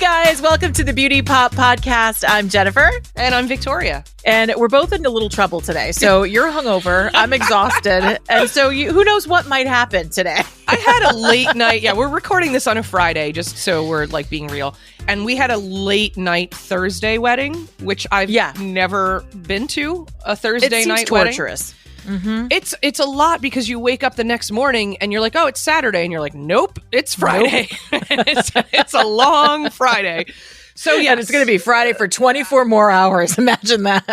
guys, welcome to the Beauty Pop Podcast. I'm Jennifer. And I'm Victoria. And we're both in a little trouble today. So you're hungover, I'm exhausted. And so who knows what might happen today. I had a late night. Yeah, we're recording this on a Friday, just so we're like being real. And we had a late night Thursday wedding, which I've never been to, a Thursday night wedding. Torturous. Mm-hmm. It's a lot because you wake up the next morning and you're like, oh, it's Saturday. And you're like, nope, it's Friday. Nope. it's a long Friday. So yeah, it's going to be Friday for 24 more hours. Imagine that.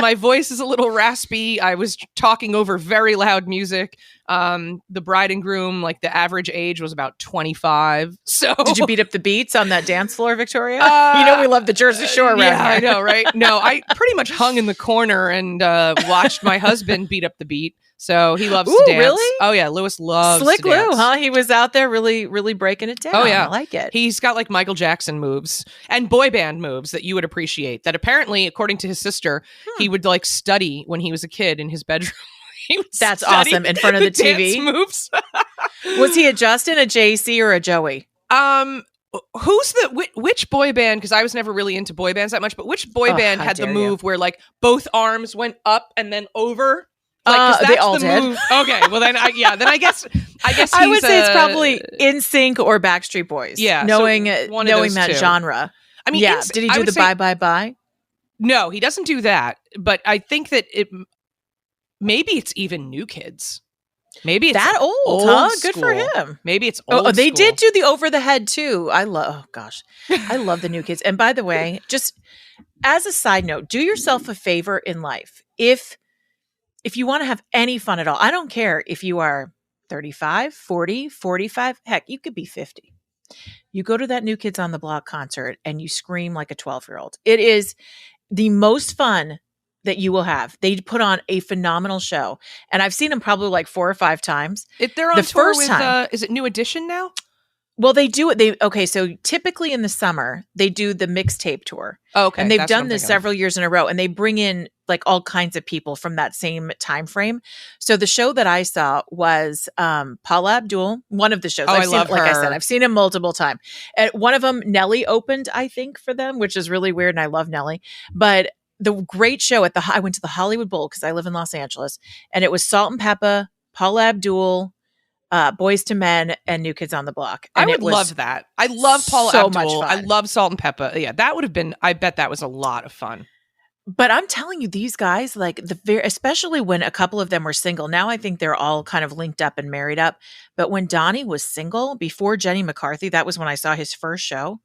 My voice is a little raspy. I was talking over very loud music. The bride and groom, like the average age was about 25. So did you beat up the beats on that dance floor, Victoria? We love the Jersey Shore around here. I know, right? No, I pretty much hung in the corner and watched my husband beat up the beat. So he loves to dance. Really? Oh yeah, Lewis loves Slick to dance. Lou, huh? He was out there really breaking it down. Oh yeah, I like it. He's got like Michael Jackson moves and boy band moves that you would appreciate. That apparently, according to his sister, he would like study when he was a kid in his bedroom. That's awesome. In front of the TV. Dance moves. Was he a Justin, a JC, or a Joey? Who's which boy band? Because I was never really into boy bands that much. But which boy band had the move where like both arms went up and then over? Like, they all did. Move. Okay, well then, I guess he's, I would say it's probably NSYNC or Backstreet Boys. Yeah, knowing that two. Genre. I mean, yeah. Did he do the bye bye bye? No, he doesn't do that. But I think that maybe it's even New Kids. Maybe it's that old, huh? Good for him. Maybe it's old. Oh, they did do the over the head too. I love the New Kids. And by the way, just as a side note, do yourself a favor in life. If you want to have any fun at all, I don't care if you are 35, 40, 45, heck, you could be 50. You go to that New Kids on the Block concert and you scream like a 12-year-old. It is the most fun that you will have. They put on a phenomenal show. And I've seen them probably like 4 or 5 times. They're on the tour first time. Is it New Edition now? Well, they do it. So typically in the summer, they do the mixtape tour. Okay. And they've done this several years in a row. And they bring in like all kinds of people from that same time frame. So the show that I saw was Paula Abdul, one of the shows. I love her. Like I said, I've seen him multiple times. And one of them, Nelly opened, I think, for them, which is really weird. And I love Nelly. But the great show I went to the Hollywood Bowl because I live in Los Angeles. And it was Salt and Peppa, Paula Abdul, Boys to Men, and New Kids on the Block. And I would love that. I love Paula so Abdul. Much fun. I love Salt and Peppa. Yeah, that would have been. I bet that was a lot of fun. But I'm telling you, these guys, like especially when a couple of them were single. Now I think they're all kind of linked up and married up. But when Donnie was single, before Jenny McCarthy, that was when I saw his first show.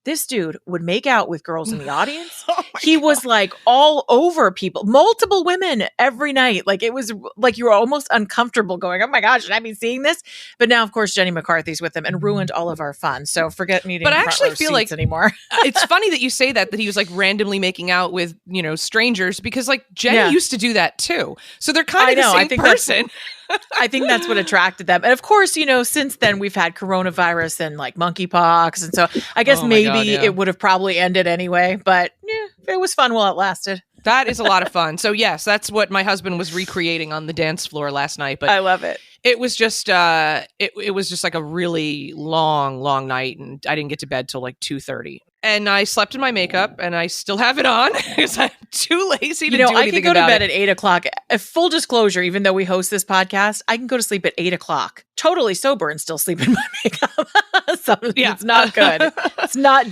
This dude would make out with girls in the audience. He was like all over people, multiple women every night. Like it was like you were almost uncomfortable going, oh my gosh, should I be seeing this? But now, of course, Jenny McCarthy's with him and ruined all of our fun. So forget meeting. But I actually feel like anymore. It's funny that you say that he was like randomly making out with, strangers because like Jenny used to do that too. So they're kind of the same person. I think that's what attracted them. And of course, since then we've had coronavirus and like monkeypox. And so I guess it would have probably ended anyway, but it was fun while it lasted. That is a lot of fun. So yes, that's what my husband was recreating on the dance floor last night. But I love it. It was just, it was just like a really long night, and I didn't get to bed till like 2:30. And I slept in my makeup, and I still have it on because I'm too lazy to do anything about it. I can go to bed at 8:00. Full disclosure, even though we host this podcast, I can go to sleep at 8:00, totally sober, and still sleep in my makeup. So it's not good. It's not.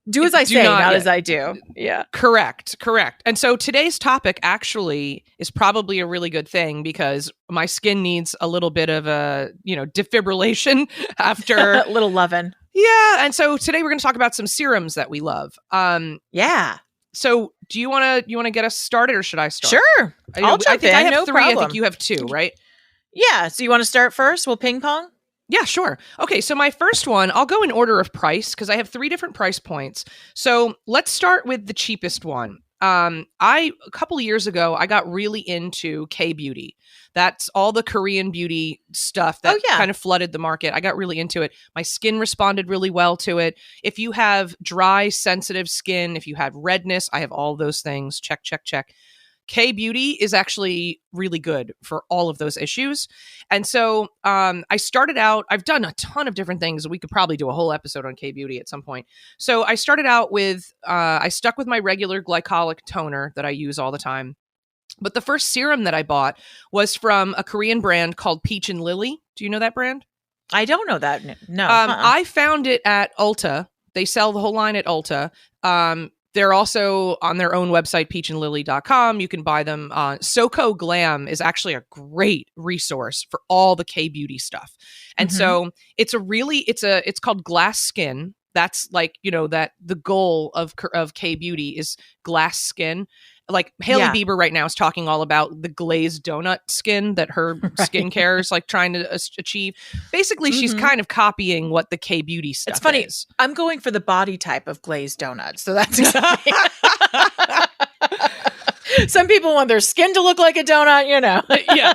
Do as I say, not as I do. Yeah. Correct. And so today's topic actually is probably a really good thing because my skin needs a little bit of a, defibrillation after a little loving. Yeah. And so today we're going to talk about some serums that we love. Yeah. So do you want to get us started or should I start? Sure. I think I have 3. Problem. I think you have 2, right? Yeah. So you want to start first? We'll ping pong. Yeah, sure. Okay, so my first one, I'll go in order of price because I have 3 different price points. So let's start with the cheapest one. A couple of years ago, I got really into K-beauty. That's all the Korean beauty stuff that kind of flooded the market. I got really into it. My skin responded really well to it. If you have dry, sensitive skin, if you have redness, I have all those things. Check. K-Beauty is actually really good for all of those issues. And so I started out, I've done a ton of different things. We could probably do a whole episode on K-Beauty at some point. So I started out with, I stuck with my regular glycolic toner that I use all the time. But the first serum that I bought was from a Korean brand called Peach and Lily. Do you know that brand? I don't know that. No. I found it at Ulta. They sell the whole line at Ulta. They're also on their own website, peachandlily.com. You can buy them. SoCo Glam is actually a great resource for all the K-Beauty stuff. And so it's called glass skin. That's like, that the goal of K-Beauty is glass skin. Like Hailey Bieber right now is talking all about the glazed donut skin that her skincare is like trying to achieve. Basically, she's kind of copying what the K-Beauty stuff is. It's funny. I'm going for the body type of glazed donuts. So that's exactly. Some people want their skin to look like a donut, Yeah.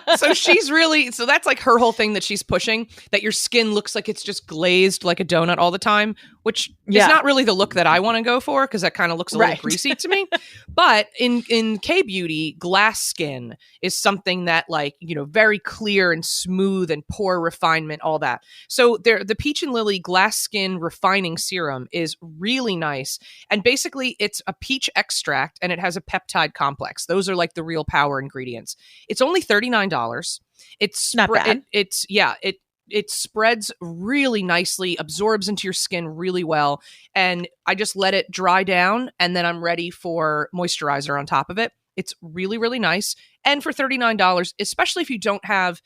So that's like her whole thing that she's pushing, that your skin looks like it's just glazed like a donut all the time, which is not really the look that I want to go for, because that kind of looks a little greasy to me. But in K-Beauty, glass skin is something that very clear and smooth and pore refinement, all that. So the Peach and Lily Glass Skin Refining Serum is really nice. And basically it's a peach extract and it has a peptide complex. Those are like the real power ingredients. It's only $39. It's not bad. It spreads really nicely, absorbs into your skin really well. And I just let it dry down and then I'm ready for moisturizer on top of it. It's really, really nice. And for $39, especially if you don't have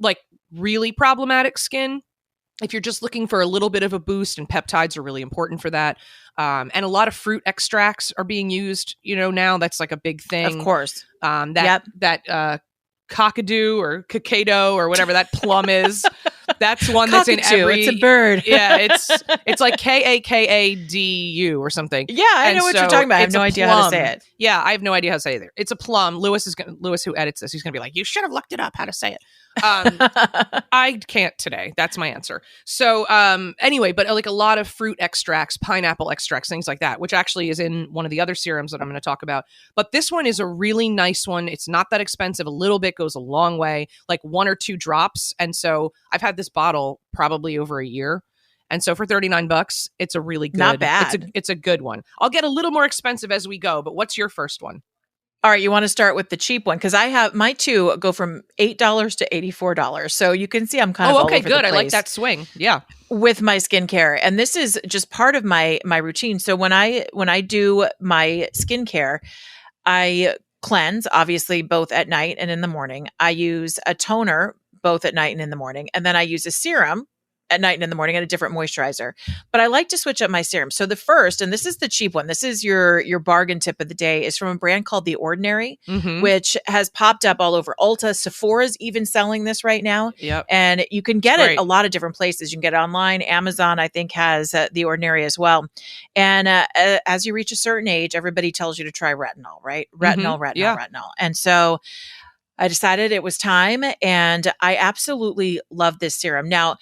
like really problematic skin, if you're just looking for a little bit of a boost, and peptides are really important for that. And a lot of fruit extracts are being used, now that's like a big thing. Of course. That cockadoo or cacado or whatever that plum is. That's one that's in every. It's a bird. Yeah, it's like Kakadu or something. Yeah, I know what you're talking about. I have no idea how to say it. Yeah, I have no idea how to say it either. It's a plum. Lewis, who edits this, he's gonna be like, you should have looked it up how to say it. I can't today. That's my answer. So anyway, but like a lot of fruit extracts, pineapple extracts, things like that, which actually is in one of the other serums that I'm going to talk about. But this one is a really nice one. It's not that expensive. A little bit goes a long way, like 1 or 2 drops. And so I've had this bottle probably over a year. And so for $39, it's a really good, not bad. It's a good one. I'll get a little more expensive as we go, but what's your first one? All right, you want to start with the cheap one, because I have my two go from $8 to $84. So you can see I'm kind of all over the place. I like that swing. Yeah, with my skincare, and this is just part of my routine. So when I do my skincare, I cleanse obviously both at night and in the morning. I use a toner both at night and in the morning, and then I use a serum at night and in the morning and a different moisturizer. But I like to switch up my serum. So the first, and this is the cheap one, this is your bargain tip of the day, is from a brand called The Ordinary, which has popped up all over Ulta. Sephora's even selling this right now. Yep. And you can get it a lot of different places. You can get it online. Amazon, I think, has The Ordinary as well. And as you reach a certain age, everybody tells you to try retinol, right? Retinol. And so I decided it was time, and I absolutely love this serum. Now,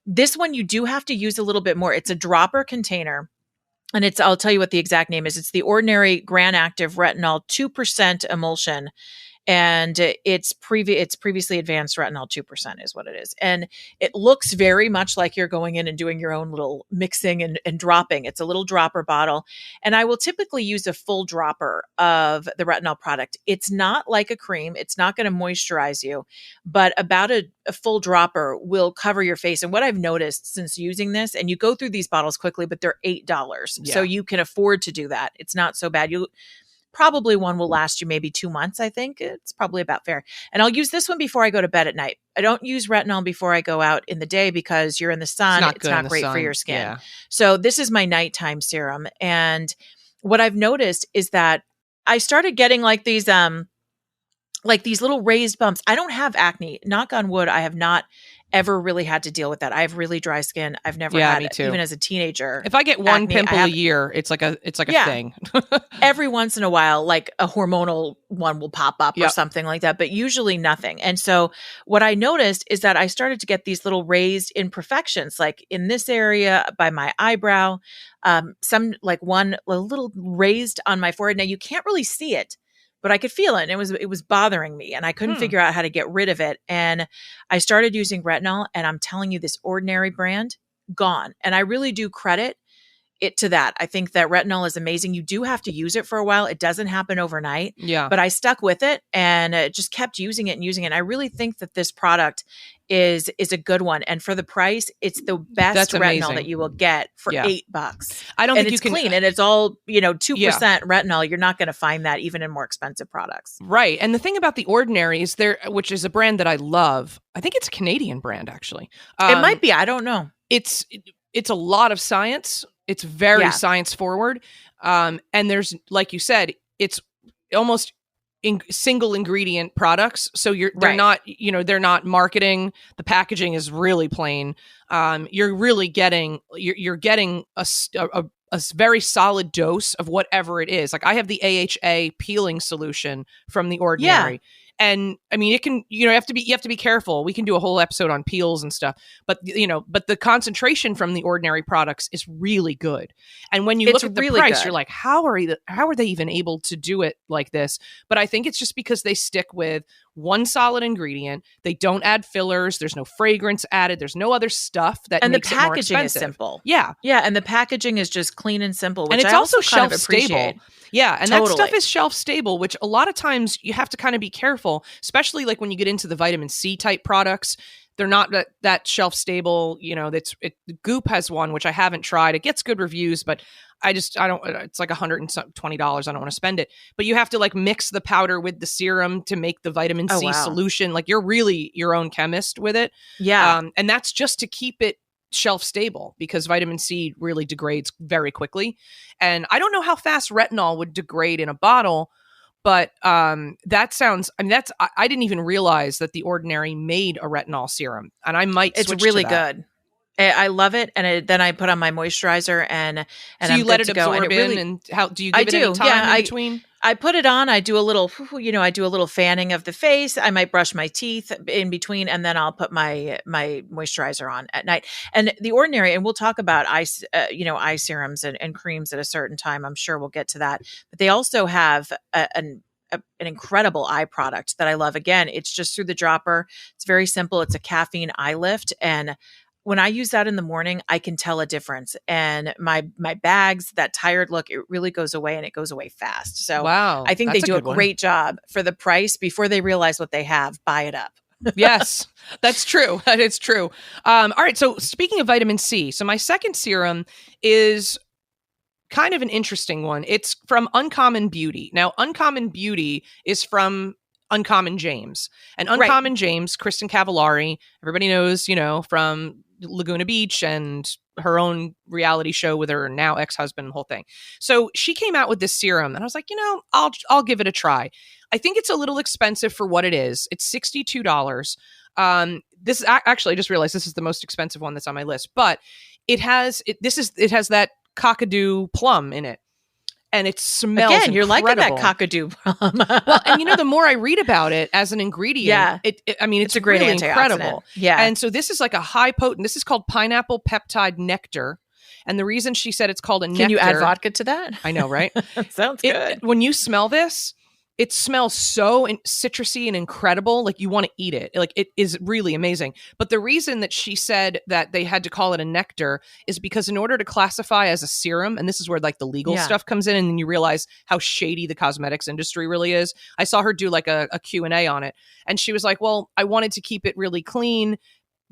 this one you do have to use a little bit more. It's a dropper container, and I'll tell you what the exact name is. It's The Ordinary Gran Active Retinol 2% emulsion, and it's previously advanced retinol 2% is what it is. And it looks very much like you're going in and doing your own little mixing and dropping. It's a little dropper bottle. And I will typically use a full dropper of the retinol product. It's not like a cream. It's not going to moisturize you, but about a full dropper will cover your face. And what I've noticed since using this, and you go through these bottles quickly, but they're $8. Yeah. So you can afford to do that. It's not so bad. Probably one will last you maybe 2 months. I think it's probably about fair. And I'll use this one before I go to bed at night. I don't use retinol before I go out in the day, because you're in the sun. It's not great for your skin. Yeah. So this is my nighttime serum. And what I've noticed is that I started getting like these little raised bumps. I don't have acne. Knock on wood. I have not ever really had to deal with that. I have really dry skin. I've never had it, even as a teenager. If I get one acne, pimple a year, it's like a thing. Every once in a while, like a hormonal one will pop up or something like that, but usually nothing. And so what I noticed is that I started to get these little raised imperfections, like in this area by my eyebrow, some like one a little raised on my forehead. Now you can't really see it, but I could feel it, and it was bothering me, and I couldn't figure out how to get rid of it. And I started using retinol, and I'm telling you, this Ordinary brand, gone. And I really do credit it to that. I think that retinol is amazing. You do have to use it for a while. It doesn't happen overnight. Yeah. But I stuck with it and just kept using it and using it. And I really think that this product is a good one. And for the price, it's the best retinol that you will get for $8. I don't think you can clean, and it's all, 2% retinol. You're not going to find that even in more expensive products. Right. And the thing about the Ordinary is which is a brand that I love. I think it's a Canadian brand, actually. It might be. I don't know. It's a lot of science. It's very science forward. And there's, like you said, it's almost single ingredient products. So they're not, they're not marketing. The packaging is really plain. You're really getting, you're getting a very solid dose of whatever it is. Like I have the AHA peeling solution from the Ordinary. Yeah. And I mean, it can, you have to be careful. We can do a whole episode on peels and stuff, but the concentration from the Ordinary products is really good. And when you look at the really price, you're like, how are they even able to do it like this? But I think it's just because they stick with one solid ingredient. They don't add fillers. There's no fragrance added. There's no other stuff that makes it more expensive. And the packaging is simple. Yeah. Yeah. And the packaging is just clean and simple, which and it's I also kind shelf stable. Yeah. And that stuff is shelf stable, which a lot of times you have to kind of be careful, especially like when you get into the vitamin C type products. They're not that shelf stable. Goop has one, which I haven't tried. It gets good reviews, but I don't, it's like $120. I don't want to spend it, but you have to like mix the powder with the serum to make the vitamin C solution. Like you're really your own chemist with it. Yeah. And that's just to keep it shelf stable because vitamin C really degrades very quickly. And I don't know how fast retinol would degrade in a bottle, but that sounds, I mean, I didn't even realize that the Ordinary made a retinol serum, and I might switch It's really to that. good. I love it, and then I put on my moisturizer, and so you I'm let good it to go. absorb And it in, really, and how do you give it any time in between? I put it on. I do a little, I do a little fanning of the face. I might brush my teeth in between, and then I'll put my moisturizer on at night. And the Ordinary, and we'll talk about eye serums and creams at a certain time. I'm sure we'll get to that. But they also have an incredible eye product that I love. Again, it's just through the dropper. It's very simple. It's a caffeine eye lift, and when I use that in the morning, I can tell a difference. And my bags, that tired look, it really goes away, and it goes away fast. So wow, I think they do a great job for the price. Before they realize what they have, buy it up. Yes, that's true. That is true. All right. So speaking of vitamin C, so my second serum is kind of an interesting one. It's from Uncommon Beauty. Now, Uncommon Beauty is from Uncommon James. And Uncommon James, Kristen Cavallari, everybody knows, from Laguna Beach and her own reality show with her now ex-husband, the whole thing. So she came out with this serum, and I was like, I'll give it a try. I think it's a little expensive for what it is. It's $62. This is actually, I just realized this is the most expensive one that's on my list, but it has that cockadoo plum in it. And it smells Again, you're incredible. liking that cockadoo plum. Well, and the more I read about it as an ingredient, it's a great really antioxidant. incredible. Yeah. And so this is like a high potent, this is called pineapple peptide nectar. And the reason she said it's called a nectar. Can you add vodka to that? I know, right? Sounds good. When you smell this, it smells so citrusy and incredible. Like you want to eat it. Like it is really amazing. But the reason that she said that they had to call it a nectar is because in order to classify as a serum, and this is where like the legal stuff comes in, and then you realize how shady the cosmetics industry really is. I saw her do like a Q&A on it. And she was like, well, I wanted to keep it really clean,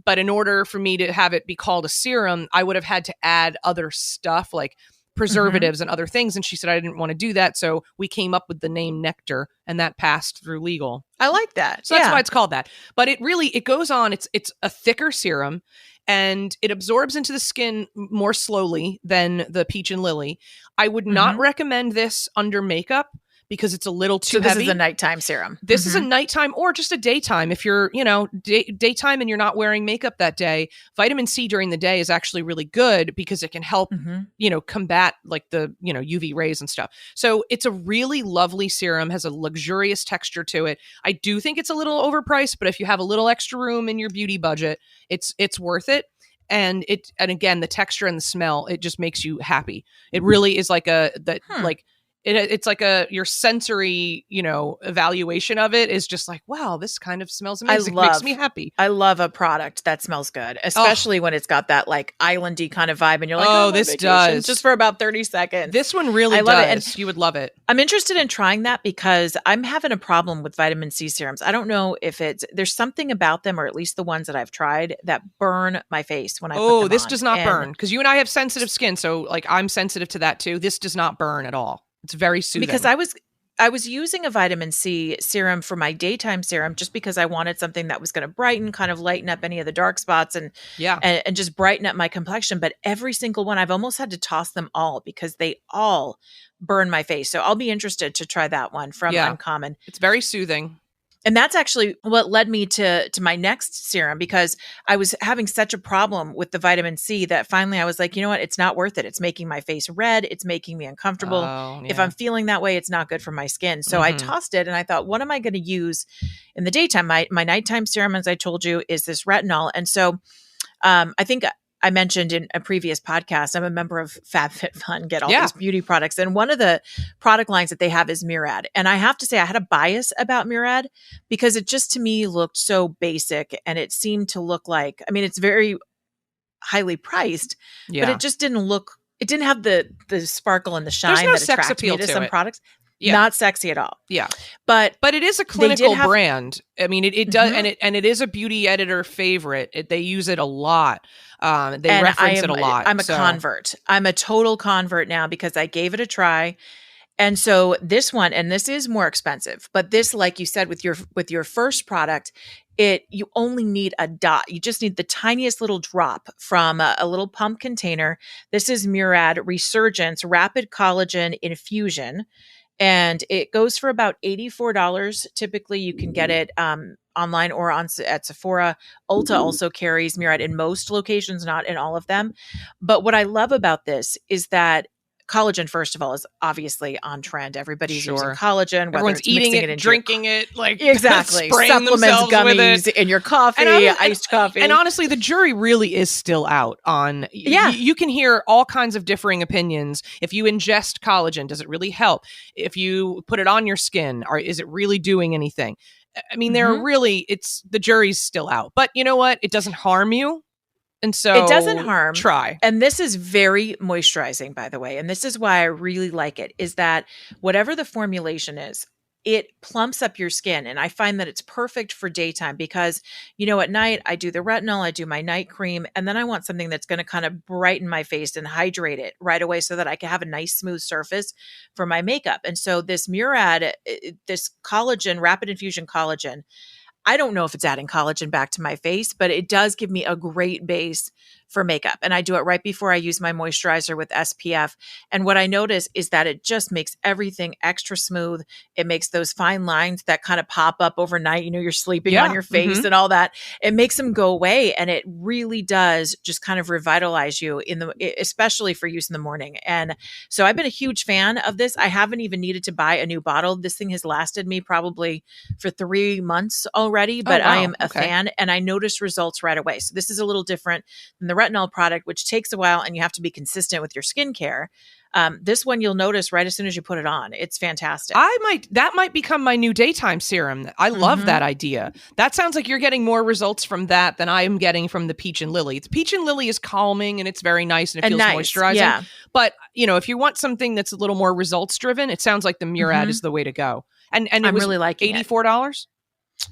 but in order for me to have it be called a serum, I would have had to add other stuff like preservatives and other things. And she said, I didn't want to do that. So we came up with the name nectar, and that passed through legal. I like that. So that's why it's called that. But it goes on. It's a thicker serum, and it absorbs into the skin more slowly than the Peach and Lily. I would not recommend this under makeup because it's a little too heavy. So this is a nighttime serum. This is a nighttime or just a daytime. If you're, daytime and you're not wearing makeup that day, vitamin C during the day is actually really good because it can help, combat like the, UV rays and stuff. So it's a really lovely serum, has a luxurious texture to it. I do think it's a little overpriced, but if you have a little extra room in your beauty budget, it's worth it. And again, the texture and the smell, it just makes you happy. It really is like it's like your sensory, evaluation of it is just like, wow, this kind of smells amazing. Makes me happy. I love a product that smells good, Oh. especially when it's got that like islandy kind of vibe and you're like, Oh, my this vacation, does. just for about 30 seconds. This one really I love it. does. And you would love it. I'm interested in trying that because I'm having a problem with vitamin C serums. I don't know if there's something about them, or at least the ones that I've tried, that burn my face when I put them on. Oh, this does not burn, because you and I have sensitive skin. So like I'm sensitive to that too. This does not burn at all. It's very soothing. Because I was using a vitamin C serum for my daytime serum just because I wanted something that was going to brighten, kind of lighten up any of the dark spots and just brighten up my complexion. But every single one, I've almost had to toss them all because they all burn my face. So I'll be interested to try that one from Uncommon. It's very soothing. And that's actually what led me to my next serum, because I was having such a problem with the vitamin C that finally I was like, you know what? It's not worth it. It's making my face red. It's making me uncomfortable. Oh, yeah. If I'm feeling that way, it's not good for my skin. So I tossed it and I thought, what am I going to use in the daytime? My nighttime serum, as I told you, is this retinol. And so I think I mentioned in a previous podcast, I'm a member of FabFitFun, get all these beauty products. And one of the product lines that they have is Murad. And I have to say, I had a bias about Murad because it just to me looked so basic, and it seemed to look like, I mean, it's very highly priced, but it just didn't look, it didn't have the sparkle and the shine There's no that sex attracts me appeal to to some it. products. Yeah. Not sexy at all. Yeah. But it is a clinical brand. I mean, it does, and it is a beauty editor favorite. They use it a lot. They reference it a lot. I'm a convert. I'm a total convert now because I gave it a try. And so this one, and this is more expensive, but this, like you said, with your first product, you only need a dot. You just need the tiniest little drop from a little pump container. This is Murad Resurgence Rapid Collagen Infusion. And it goes for about $84. Typically, you can get it online or at Sephora. Ulta also carries Murad in most locations, not in all of them. But what I love about this is that collagen, first of all, is obviously on trend. Everybody's using collagen. Everyone's eating it, drinking it, like exactly. Supplements, gummies in your coffee, iced coffee. And honestly, the jury really is still out on. You can hear all kinds of differing opinions. If you ingest collagen, does it really help? If you put it on your skin, is it really doing anything? I mean, the jury's still out. But you know what? It doesn't harm you. And so it doesn't harm. Try. And this is very moisturizing, by the way. And this is why I really like it, is that whatever the formulation is, it plumps up your skin. And I find that it's perfect for daytime because, at night I do the retinol, I do my night cream, and then I want something that's going to kind of brighten my face and hydrate it right away so that I can have a nice smooth surface for my makeup. And so this Murad, this collagen, rapid infusion collagen, I don't know if it's adding collagen back to my face, but it does give me a great base for makeup. And I do it right before I use my moisturizer with SPF. And what I notice is that it just makes everything extra smooth. It makes those fine lines that kind of pop up overnight. You're sleeping on your face and all that. It makes them go away. And it really does just kind of revitalize you especially for use in the morning. And so I've been a huge fan of this. I haven't even needed to buy a new bottle. This thing has lasted me probably for 3 months already, but I am a fan and I notice results right away. So this is a little different than the retinol product, which takes a while and you have to be consistent with your skincare. This one you'll notice right as soon as you put it on. It's fantastic. That might become my new daytime serum. I love that idea. That sounds like you're getting more results from that than I am getting from the Peach and Lily. The Peach and Lily is calming and it's very nice and it feels moisturizing. Yeah. But if you want something that's a little more results driven, it sounds like the Murad is the way to go. And it was really liking $84.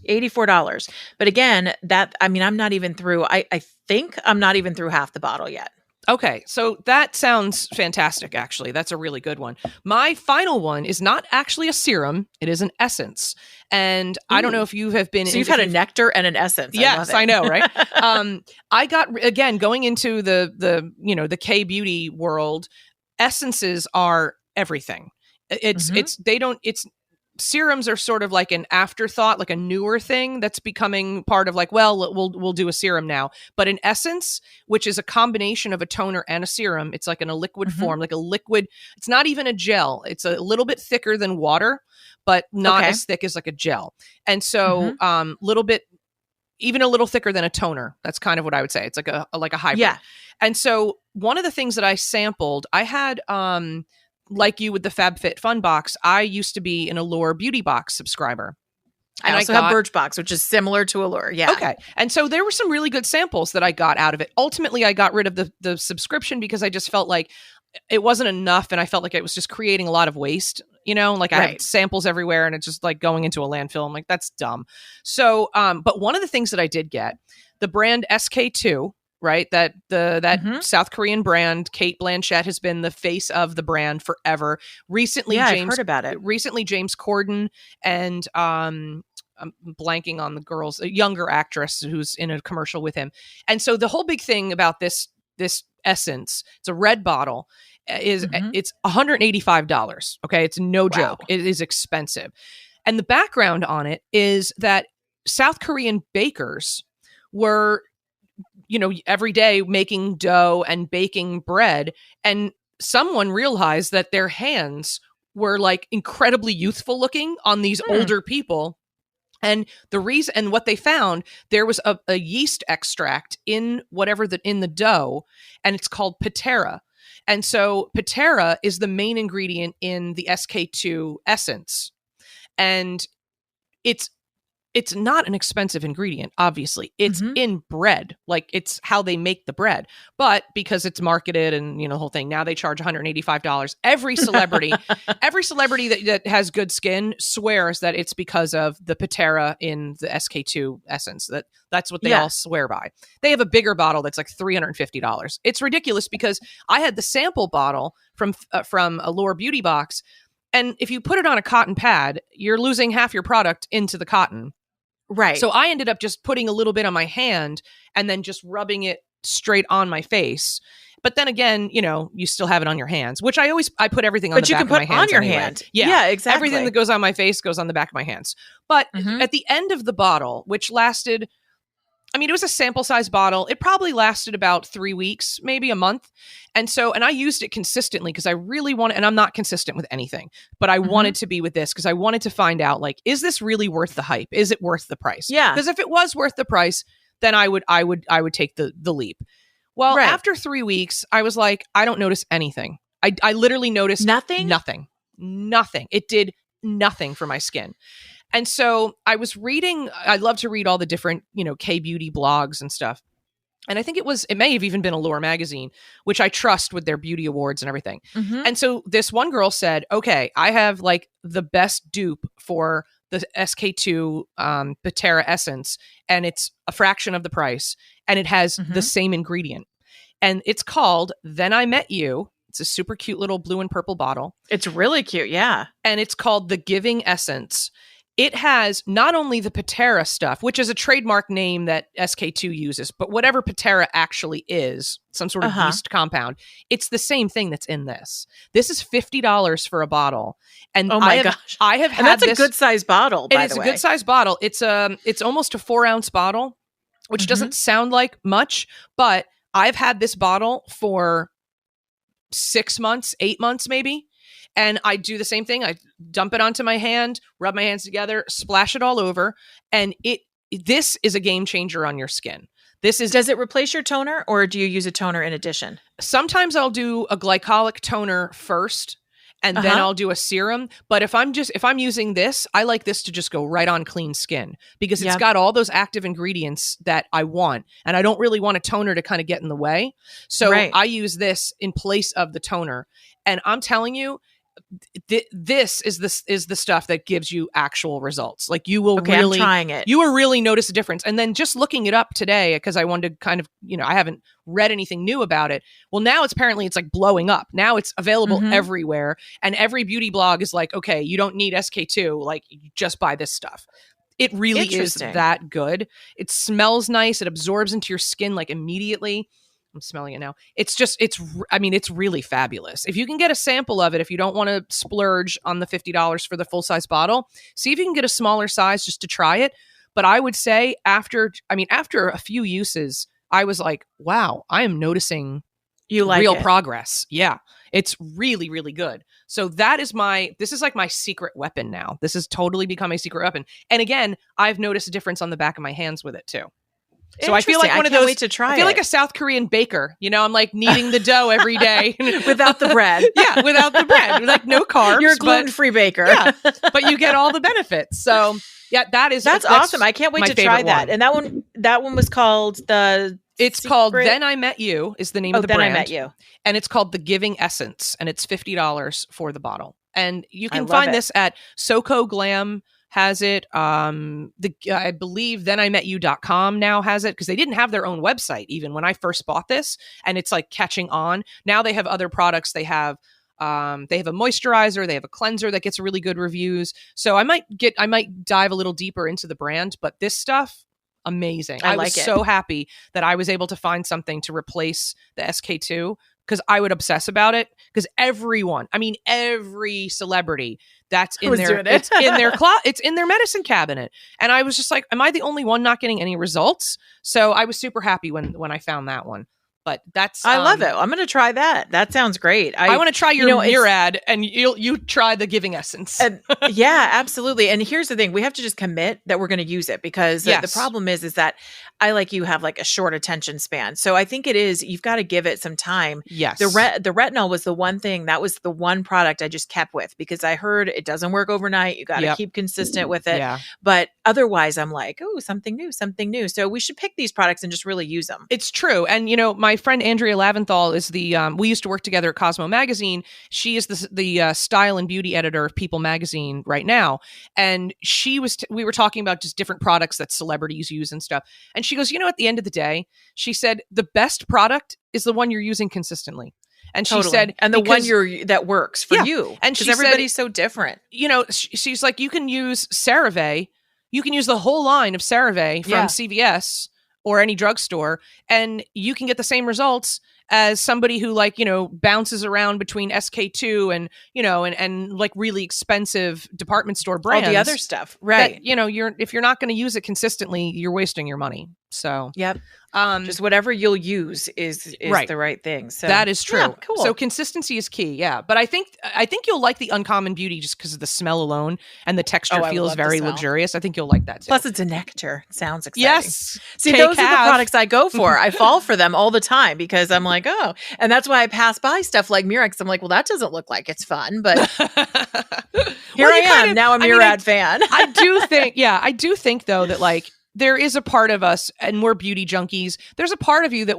$84. But again, I'm not even through, I think I'm not even through half the bottle yet. Okay, so that sounds fantastic, actually. That's a really good one. My final one is not actually a serum. It is an essence. And I don't know if you have been... So you've had a nectar and an essence. Yes, I know, right? I got, again, going into the K-beauty world, essences are everything. Serums are sort of like an afterthought, like a newer thing that's becoming part of like, well, we'll do a serum now. But an essence, which is a combination of a toner and a serum, it's like in a liquid form, like a liquid. It's not even a gel. It's a little bit thicker than water, but not as thick as like a gel. And so even a little thicker than a toner. That's kind of what I would say. It's like a hybrid. Yeah. And so one of the things that I sampled, I had like you with the FabFitFun box, I used to be an Allure Beauty Box subscriber. I also have Birchbox, which is similar to Allure. Yeah. Okay. And so there were some really good samples that I got out of it. Ultimately, I got rid of the subscription because I just felt like it wasn't enough. And I felt like it was just creating a lot of waste, like I had samples everywhere and it's just like going into a landfill. I'm like, that's dumb. So, but one of the things that I did get, the brand SK2, right? That South Korean brand, Kate Blanchett has been the face of the brand forever. Recently, I've heard about it. Recently, James Corden and I'm blanking on the girl's a younger actress who's in a commercial with him. And so the whole big thing about this essence, it's a red bottle, is it's $185. Okay, it's no joke. It is expensive. And the background on it is that South Korean bakers were every day making dough and baking bread, and someone realized that their hands were like incredibly youthful looking on these older people. And the reason, and what they found, there was a yeast extract in in the dough, and it's called Patera. And so Patera is the main ingredient in the SK2 essence. And it's not an expensive ingredient, obviously. It's in bread. Like, it's how they make the bread. But because it's marketed and, the whole thing, now they charge $185. Every celebrity that has good skin swears that it's because of the Patera in the SK2 essence. That's what they all swear by. They have a bigger bottle that's like $350. It's ridiculous because I had the sample bottle from Allure Beauty Box. And if you put it on a cotton pad, you're losing half your product into the cotton. Right. So I ended up just putting a little bit on my hand and then just rubbing it straight on my face. But then again, you still have it on your hands, which I put everything on the back of my hands. But you can put on your hand. Yeah, exactly. Everything that goes on my face goes on the back of my hands. But at the end of the bottle, which lasted, it was a sample size bottle. It probably lasted about 3 weeks, maybe a month. And I used it consistently because I really wanted, and I'm not consistent with anything, but I wanted to be with this because I wanted to find out, like, is this really worth the hype? Is it worth the price? Yeah. Because if it was worth the price, then I would take the leap. Well, after 3 weeks, I was like, I don't notice anything. I literally noticed nothing. It did nothing for my skin. And so I was reading, I love to read all the different, K-beauty blogs and stuff. And I think it may have even been Allure magazine, which I trust with their beauty awards and everything. And so this one girl said, okay, I have like the best dupe for the SK2 Patera essence, and it's a fraction of the price, and it has the same ingredient. And it's called Then I Met You. It's a super cute little blue and purple bottle. It's really cute, yeah. And it's called the Giving Essence. It has not only the Patera stuff, which is a trademark name that SK2 uses, but whatever Patera actually is, some sort of yeast compound, it's the same thing that's in this. This is $50 for a bottle. And oh my gosh. I have had and that's a good sized bottle, by the way. It's a good sized bottle. It's almost a 4-ounce bottle, which doesn't sound like much, but I've had this bottle for 6 months, 8 months, maybe. And I do the same thing. I dump it onto my hand, rub my hands together, splash it all over. And this is a game changer on your skin. Does it replace your toner, or do you use a toner in addition? Sometimes I'll do a glycolic toner first, and then I'll do a serum. But if I'm using this, I like this to just go right on clean skin because it's got all those active ingredients that I want. And I don't really want a toner to kind of get in the way. So I use this in place of the toner. And I'm telling you, this is the stuff that gives you actual results. Like, you will really, I'm trying it. You will really notice a difference. And then just looking it up today, because I wanted to kind of, I haven't read anything new about it. Well, now it's like blowing up. Now it's available everywhere. And every beauty blog is like, okay, you don't need SK2. Like, you just buy this stuff. It really is that good. It smells nice. It absorbs into your skin like immediately. I'm smelling it now. It's really fabulous. If you can get a sample of it, if you don't want to splurge on the $50 for the full size bottle, see if you can get a smaller size just to try it. But I would say after a few uses, I was like, wow, I am noticing real progress. Yeah. It's really, really good. So this is like my secret weapon now. This has totally become a secret weapon. And again, I've noticed a difference on the back of my hands with it too. So I feel like one of those. Wait to try I feel like a South Korean baker. I'm like kneading the dough every day without the bread. Yeah, without the bread, like no carbs. You're a gluten-free baker. Yeah, but you get all the benefits. So yeah, that's awesome. I can't wait to try that. One. And that one was called called Then I Met You is the name of the brand. Then I Met You. And it's called The Giving Essence, and it's $50 for the bottle. And you can find this at SoCo Glam has it. I believe thenimetyou.com now has it, because they didn't have their own website even when I first bought this, and it's like catching on. Now they have other products. They have a moisturizer, they have a cleanser that gets really good reviews. So I might dive a little deeper into the brand, but this stuff, amazing. I was so happy that I was able to find something to replace the SK2, because I would obsess about it, because every celebrity that's in their it's in their it's in their medicine cabinet. And I was just like, am I the only one not getting any results? So I was super happy when I found that one. But that's I love it. I'm going to try that. That sounds great. I want to try your Murad, and you try the Giving Essence. Yeah, absolutely. And here's the thing: we have to just commit that we're going to use it, because the problem is that I, like you, have like a short attention span. So I think you've got to give it some time. Yes. The retinol was the one thing, that was the one product I just kept with, because I heard it doesn't work overnight. You got to keep consistent with it. Yeah. But otherwise, I'm like, oh, something new. So we should pick these products and just really use them. It's true. And my friend Andrea Laventhal is we used to work together at Cosmo Magazine. She is the style and beauty editor of People Magazine right now. And we were talking about just different products that celebrities use and stuff. And she goes, at the end of the day, she said, the best product is the one you're using consistently. And she said, and the one that works for you. And because everybody's so different. She's like, you can use CeraVe. You can use the whole line of CeraVe from CVS or any drugstore, and you can get the same results as somebody who bounces around between SK2 and and like really expensive department store brands. All the other stuff. Right. That, if you're not going to use it consistently, you're wasting your money. So, yep. Just whatever you'll use is right. The right thing. So that is true. Yeah, cool. So consistency is key. Yeah. But I think you'll like the Uncommon Beauty just because of the smell alone, and the texture feels very luxurious. I think you'll like that too. Plus it's a nectar. It sounds exciting. Yes. See, those are the products I go for. I fall for them all the time, because I'm like, oh, and that's why I pass by stuff like Murex. I'm like, well, that doesn't look like it's fun, but here I am. Now a Murad fan. I do think though that there is a part of us, and we're beauty junkies. There's a part of you that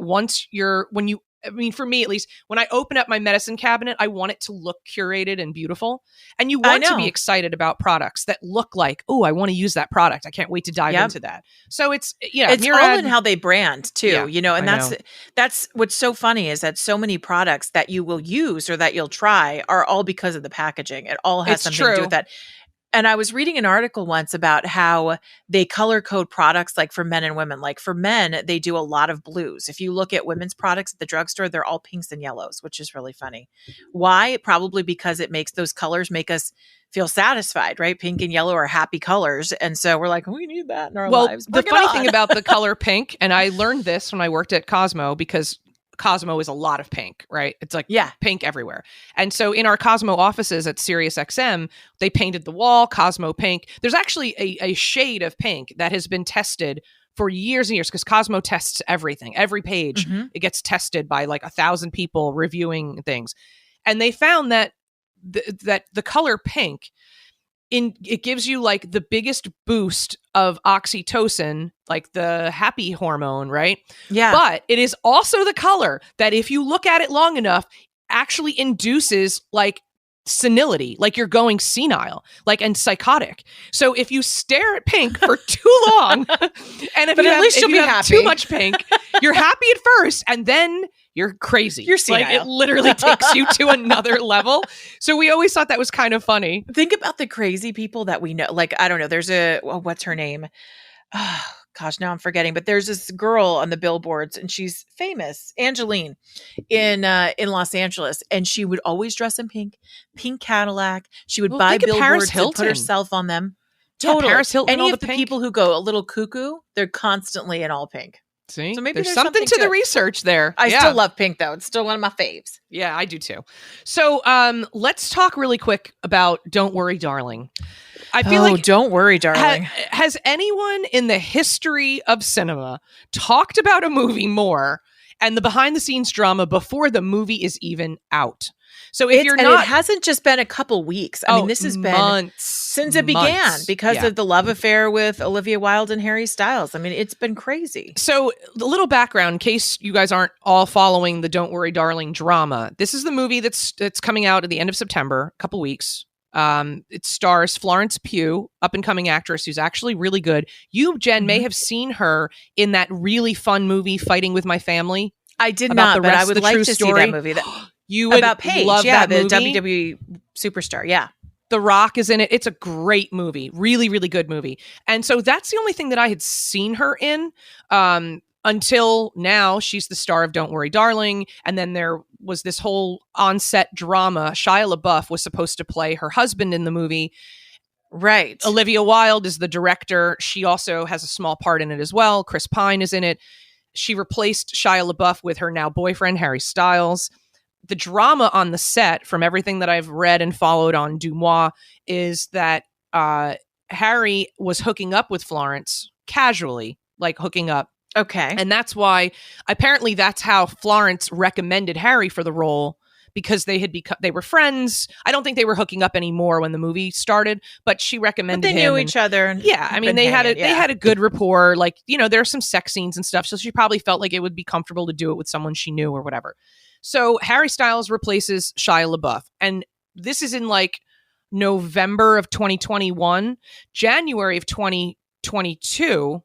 for me at least, when I open up my medicine cabinet, I want it to look curated and beautiful. And you want to be excited about products that look like, oh, I want to use that product. I can't wait to dive into that. So it's Murad, all in how they brand too, and that's what's so funny is that so many products that you will use or that you'll try are all because of the packaging. It all has something to do with that. And I was reading an article once about how they color code products like for men and women. Like for men, they do a lot of blues. If you look at women's products at the drugstore, they're all pinks and yellows, which is really funny. Why? Probably because it makes those colors make us feel satisfied, right? Pink and yellow are happy colors. And so we're like, we need that in our lives. The funny thing about the color pink, and I learned this when I worked at Cosmo, because Cosmo is a lot of pink, right? It's like pink everywhere. And so in our Cosmo offices at SiriusXM, they painted the wall Cosmo pink. There's actually a shade of pink that has been tested for years and years, because Cosmo tests everything. Every page, it gets tested by 1,000 people reviewing things. And they found that the color pink, it gives you the biggest boost of oxytocin, the happy hormone, right? Yeah. But it is also the color that, if you look at it long enough, actually induces senility, you're going senile, and psychotic. So if you stare at pink for too long, and if you have too much pink, you're happy at first, and then you're crazy. You're senile. It literally takes you to another level. So we always thought that was kind of funny. Think about the crazy people that we know. I don't know. There's what's her name? Oh, gosh, now I'm forgetting. But there's this girl on the billboards, and she's famous, Angeline, in Los Angeles, and she would always dress in pink Cadillac. She would buy billboards and put herself on them. Totally. Paris Hilton. Any of the pink people who go a little cuckoo, they're constantly in all pink. See, So maybe there's there's something to to the it. research there. I still love pink, though. It's still one of my faves. Yeah, I do too. So let's talk really quick about Don't Worry, Darling. I feel like Don't worry, darling. has anyone in the history of cinema talked about a movie more and the behind the scenes drama before the movie is even out? So if you're not, it hasn't just been a couple weeks. I mean, this has been months since it began because of the love affair with Olivia Wilde and Harry Styles. I mean, it's been crazy. So a little background in case you guys aren't all following the Don't Worry, Darling drama. This is the movie that's coming out at the end of September, a couple weeks. It stars Florence Pugh, up and coming actress who's actually really good. You, Jen, may have seen her in that really fun movie, Fighting with My Family. I did not, but I would like to see that movie. You would about Paige, love that the movie. WWE superstar. Yeah. The Rock is in it. It's a great movie. Really, really good movie. And so that's the only thing that I had seen her in until now. She's the star of Don't Worry, Darling. And then there was this whole on-set drama. Shia LaBeouf was supposed to play her husband in the movie. Right. Olivia Wilde is the director. She also has a small part in it as well. Chris Pine is in it. She replaced Shia LaBeouf with her now boyfriend, Harry Styles. The drama on the set, from everything that I've read and followed on Dumois, is that Harry was hooking up with Florence casually, like hooking up. Okay. And that's why, apparently that's how Florence recommended Harry for the role, because they were friends. I don't think they were hooking up anymore when the movie started, but she recommended him. They knew each other. And yeah. I mean, they had a good rapport. Like, there are some sex scenes and stuff. So she probably felt like it would be comfortable to do it with someone she knew or whatever. So Harry Styles replaces Shia LaBeouf. And this is in like November of 2021, January of 2022,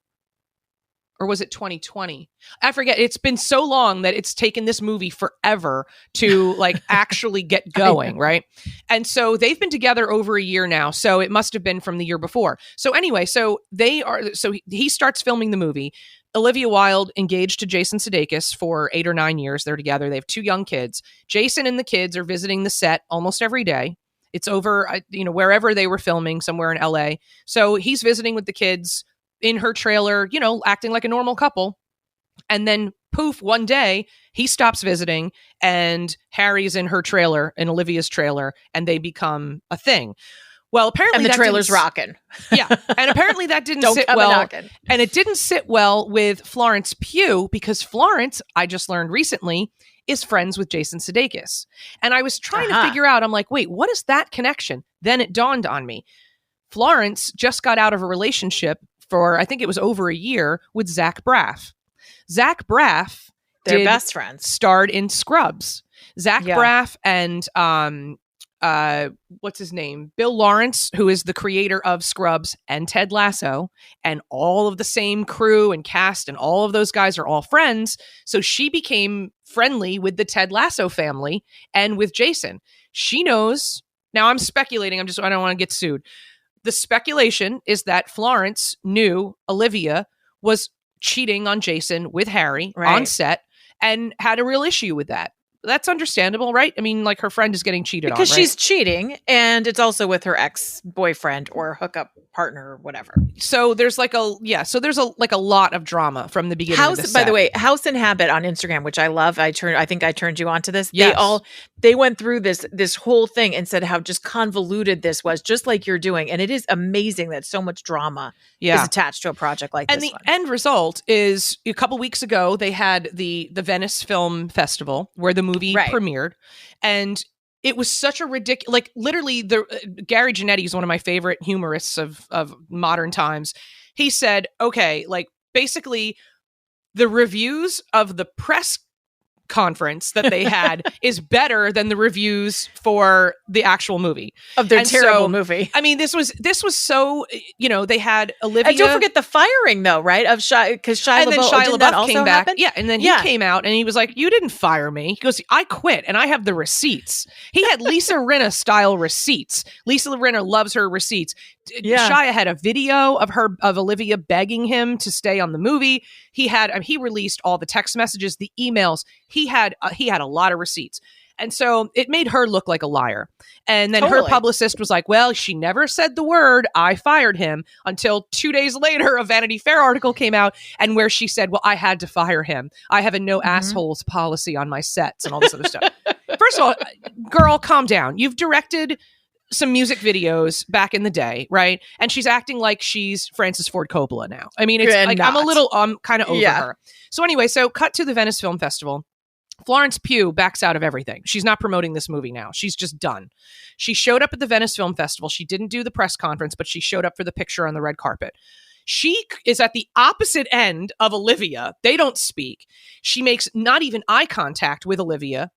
or was it 2020? I forget. It's been so long that it's taken this movie forever to like actually get going, right? And so they've been together over a year now. So it must have been from the year before. So anyway, so he starts filming the movie. Olivia Wilde engaged to Jason Sudeikis for 8 or 9 years. They're together. They have 2 young kids. Jason and the kids are visiting the set almost every day. It's over, wherever they were filming, somewhere in LA. So he's visiting with the kids in her trailer, acting like a normal couple. And then poof, one day he stops visiting and Harry's in her trailer, in Olivia's trailer, and they become a thing. Well, apparently the trailer's rocking. Yeah. And apparently that didn't sit well. And it didn't sit well with Florence Pugh, because Florence, I just learned recently, is friends with Jason Sudeikis. And I was trying to figure out, I'm like, wait, what is that connection? Then it dawned on me. Florence just got out of a relationship for, I think it was over a year, with Zach Braff. Zach Braff, they're best friends, starred in Scrubs. Zach Braff and what's his name? Bill Lawrence, who is the creator of Scrubs and Ted Lasso, and all of the same crew and cast, and all of those guys are all friends. So she became friendly with the Ted Lasso family and with Jason. She knows. Now I'm speculating. I don't want to get sued. The speculation is that Florence knew Olivia was cheating on Jason with Harry on set and had a real issue with that. That's understandable, right? I mean, like, her friend is getting cheated on, because she's cheating, and it's also with her ex-boyfriend or hookup partner or whatever. So there's like a lot of drama from the beginning. Of the set. By the way, House and Habit on Instagram, which I love. I think I turned you on to this. Yes. They went through this whole thing and said how just convoluted this was, just like you're doing. And it is amazing that so much drama is attached to a project like this. And the end result is, a couple weeks ago, they had the Venice Film Festival where the movie premiered, and it was such a ridiculous, like, literally, Gary Janetti is one of my favorite humorists of modern times. He said, okay, like, basically the reviews of the press conference that they had is better than the reviews for the actual movie of their terrible movie. I mean, this was so, they had Olivia. And don't forget the firing, though, right? Of Shia, because Shia LaBeouf came back. Happen? Yeah, and then he came out and he was like, "You didn't fire me." He goes, "I quit, and I have the receipts." He had Lisa Rinna style receipts. Lisa Rinna loves her receipts. Shia had a video of Olivia begging him to stay on the movie. He released all the text messages, the emails. He had a lot of receipts. And so it made her look like a liar. And then her Totally. publicist was like, well, she never said the word, I fired him, until 2 days later, a Vanity Fair article came out and where she said, well, I had to fire him. I have a no assholes policy on my sets and all this other stuff. First of all, girl, calm down. You've directed some music videos back in the day, right? And she's acting like she's Francis Ford Coppola now. I mean, it's like, I'm kind of over her. So anyway, so cut to the Venice Film Festival. Florence Pugh backs out of everything. She's not promoting this movie now. She's just done. She showed up at the Venice Film Festival. She didn't do the press conference, but she showed up for the picture on the red carpet. She is at the opposite end of Olivia. They don't speak. She makes not even eye contact with Olivia.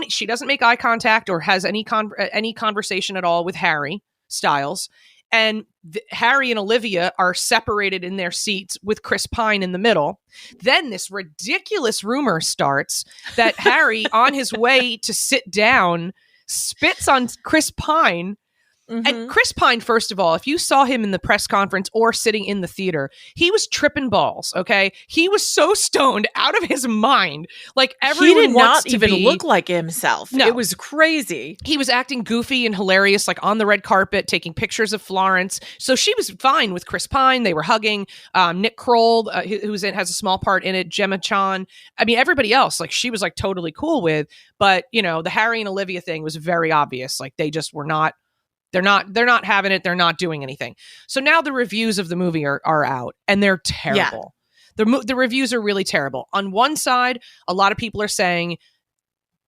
She doesn't make eye contact or has any conversation at all with Harry Styles. And Harry and Olivia are separated in their seats with Chris Pine in the middle. Then this ridiculous rumor starts that Harry, on his way to sit down, spits on Chris Pine. And Chris Pine, first of all, if you saw him in the press conference or sitting in the theater, he was tripping balls, okay? He was so stoned out of his mind. Like, everyone he did wants not to even be, look like himself. No. It was crazy. He was acting goofy and hilarious, like on the red carpet, taking pictures of Florence. So she was fine with Chris Pine. They were hugging. Nick Kroll, has a small part in it. Gemma Chan. I mean, everybody else, like, she was like totally cool with. But, you know, the Harry and Olivia thing was very obvious. Like, they just were not. They're not having it. They're not doing anything. So now the reviews of the movie are out, and they're terrible. Yeah. The reviews are really terrible. On one side, a lot of people are saying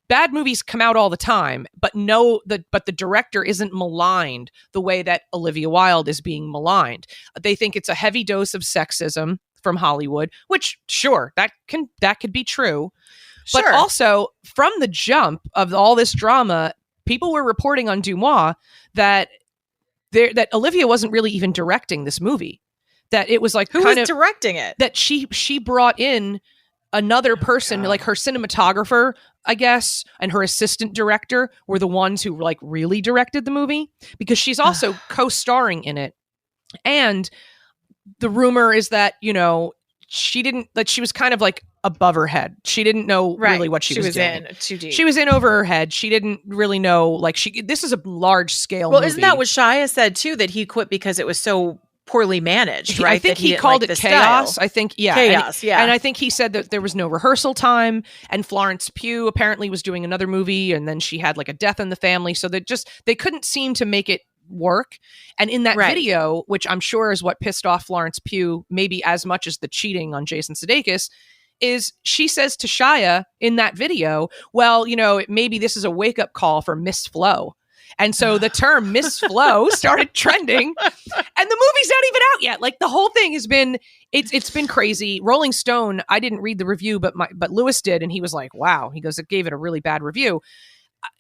bad movies come out all the time, but the director isn't maligned the way that Olivia Wilde is being maligned. They think it's a heavy dose of sexism from Hollywood, which sure, that could be true. Sure. But also, from the jump of all this drama, people were reporting on Dumois that Olivia wasn't really even directing this movie. That it was like who was directing it? That she brought in another person, like her cinematographer, I guess, and her assistant director were the ones who like really directed the movie, because she's also co-starring in it. And the rumor is that, you know, she was kind of like above her head. She didn't know really what she was doing. In too deep. She was in over her head. She didn't really know, like, this is a large scale movie. Isn't that what Shia said too, that he quit because it was so poorly managed, right? I think he called it chaos. Style. I think, yeah. Chaos, yeah. And I think he said that there was no rehearsal time, and Florence Pugh apparently was doing another movie, and then she had like a death in the family. So they couldn't seem to make it work. And in that video, which I'm sure is what pissed off Florence Pugh maybe as much as the cheating on Jason Sudeikis, is she says to Shia in that video, well, you know, maybe this is a wake-up call for Miss Flo. And so the term Miss Flo started trending, and the movie's not even out yet. Like, the whole thing has been, it's been crazy. Rolling Stone, I didn't read the review, but Lewis did, and he was like, wow. He goes, it gave it a really bad review.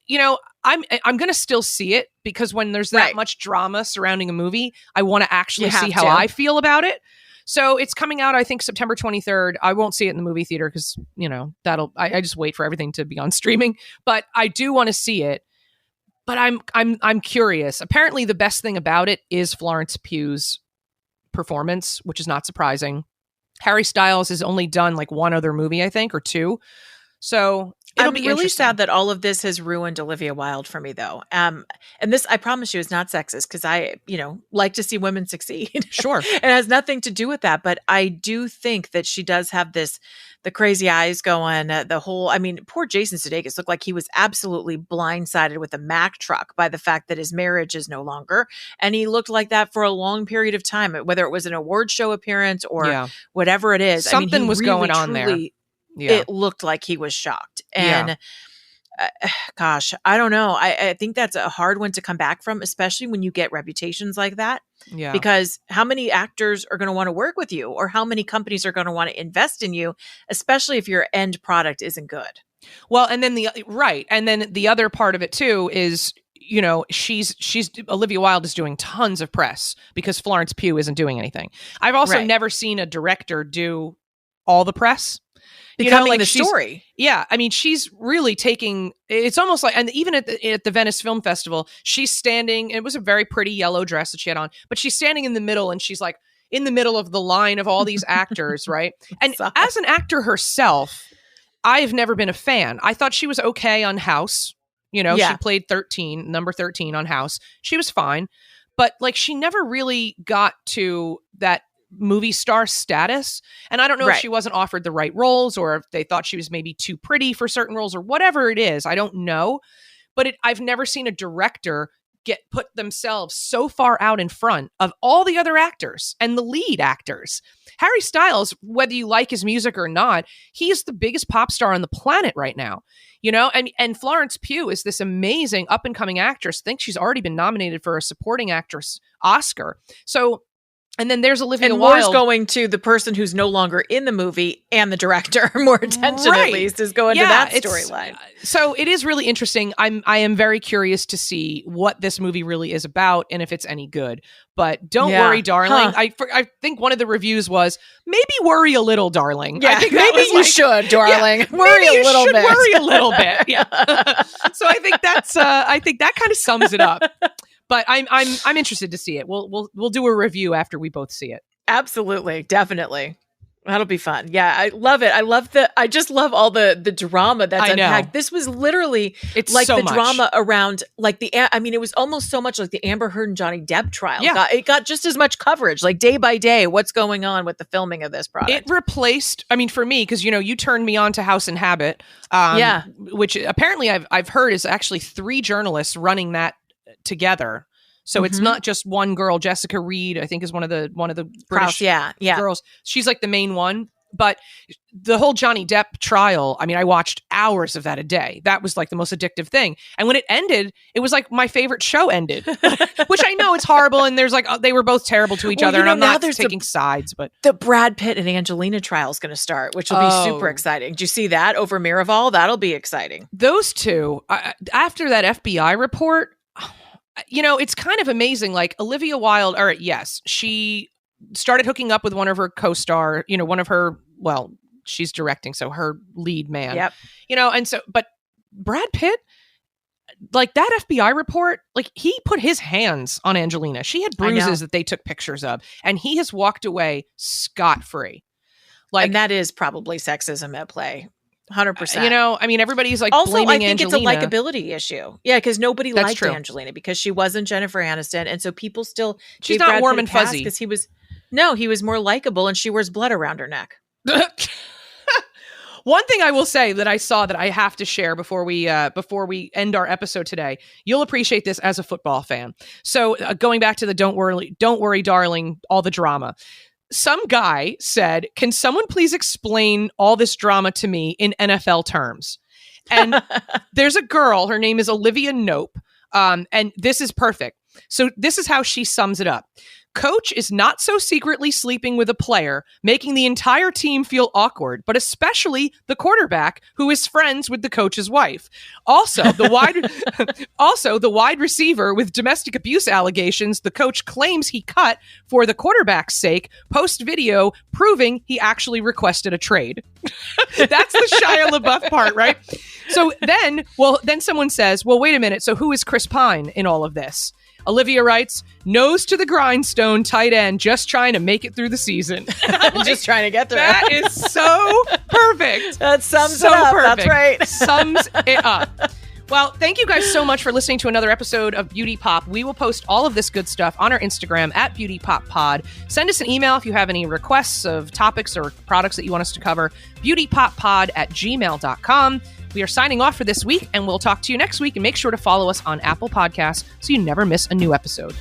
You know, I'm going to still see it, because when there's that much drama surrounding a movie, I want to actually see how I feel about it. So it's coming out, I think, September 23rd. I won't see it in the movie theater because, you know, I just wait for everything to be on streaming. But I do want to see it. But I'm curious. Apparently, the best thing about it is Florence Pugh's performance, which is not surprising. Harry Styles has only done like one other movie, I think, or two. So it'll be really sad that all of this has ruined Olivia Wilde for me, though. And this, I promise you, is not sexist, because I, you know, like to see women succeed. Sure. It has nothing to do with that. But I do think that she does have the crazy eyes going, the whole, I mean, poor Jason Sudeikis looked like he was absolutely blindsided with a Mack truck by the fact that his marriage is no longer. And he looked like that for a long period of time, whether it was an award show appearance or whatever it is. Something was really, going on there. It looked like he was shocked. And gosh, I don't know. I think that's a hard one to come back from, especially when you get reputations like that. Yeah. Because how many actors are going to want to work with you, or how many companies are going to want to invest in you, especially if your end product isn't good? Well, and then the other part of it too is, you know, she's Olivia Wilde is doing tons of press because Florence Pugh isn't doing anything. I've also never seen a director do all the press. Becoming the story. Yeah. I mean, she's really taking, it's almost like, and even at the Venice Film Festival, she's standing, it was a very pretty yellow dress that she had on, but she's standing in the middle, and she's like in the middle of the line of all these actors, right? And as an actor herself, I've never been a fan. I thought she was okay on House. You know, Yeah. she played number 13 on House. She was fine. But like, she never really got to that movie star status. And I don't know if Right. she wasn't offered the right roles, or if they thought she was maybe too pretty for certain roles, or whatever it is. I don't know. But I've never seen a director put themselves so far out in front of all the other actors and the lead actors. Harry Styles, whether you like his music or not, he's the biggest pop star on the planet right now. You know, and Florence Pugh is this amazing up and coming actress. I think she's already been nominated for a supporting actress Oscar. So, and then there's Olivia And Wilde. more's going to the person who's no longer in the movie, and the director. More attention, at least, is going to that storyline. So it is really interesting. I am very curious to see what this movie really is about and if it's any good. But don't worry, darling. I think one of the reviews was, maybe worry a little, darling. Yeah, I think maybe you should, darling. Worry a little bit. Worry a little bit. Yeah. So I think that kind of sums it up. But I'm interested to see it. We'll do a review after we both see it. Absolutely, definitely. That'll be fun. Yeah, I love it. I just love all the drama that's unpacked. This was literally like the drama around like it was almost so much like the Amber Heard and Johnny Depp trial. Yeah. It got just as much coverage, like day by day, what's going on with the filming of this product. It replaced, for me, because you turned me on to House and Habit, which apparently I've heard is actually 3 journalists running that together. So it's not just one girl. Jessica Reed, I think, is one of the British girls. She's like the main one. But the whole Johnny Depp trial, I watched hours of that a day. That was like the most addictive thing. And when it ended, it was like my favorite show ended, which I know it's horrible. And there's like, they were both terrible to each other. And I'm not taking sides, but the Brad Pitt and Angelina trial is going to start, which will be super exciting. Did you see that over Miraval? That'll be exciting. Those two, after that FBI report, it's kind of amazing. Like Olivia Wilde, yes, she started hooking up with one of her co-star, one of her, she's directing, so her lead man. Yep. But Brad Pitt, like that FBI report, like he put his hands on Angelina. She had bruises that they took pictures of, and he has walked away scot-free. Like, and that is probably sexism at play. 100%. Everybody's like also, blaming I think Angelina. It's a likability issue. Yeah, because nobody liked true. Angelina because she wasn't Jennifer Aniston, and so people still she's not warm and fuzzy because he was more likable, and she wears blood around her neck. One thing I will say that I saw that I have to share before we end our episode today, you'll appreciate this as a football fan. So going back to the don't worry, darling, all the drama. Some guy said, "Can someone please explain all this drama to me in NFL terms?" And there's a girl, her name is Olivia Nope, and this is perfect. So this is how she sums it up. Coach is not so secretly sleeping with a player, making the entire team feel awkward, but especially the quarterback who is friends with the coach's wife. Also, the wide receiver with domestic abuse allegations the coach claims he cut for the quarterback's sake, post video proving he actually requested a trade. That's the Shia LaBeouf part, right? So then someone says, well, wait a minute. So who is Chris Pine in all of this? Olivia writes, nose to the grindstone, tight end, just trying to make it through the season. Like, just trying to get through. That is so perfect. That sums it up. Perfect. That's right. Sums it up. Well, thank you guys so much for listening to another episode of Beauty Pop. We will post all of this good stuff on our Instagram at Beauty Pop Pod. Send us an email if you have any requests of topics or products that you want us to cover. beautypoppod@gmail.com. We are signing off for this week, and we'll talk to you next week. And make sure to follow us on Apple Podcasts so you never miss a new episode.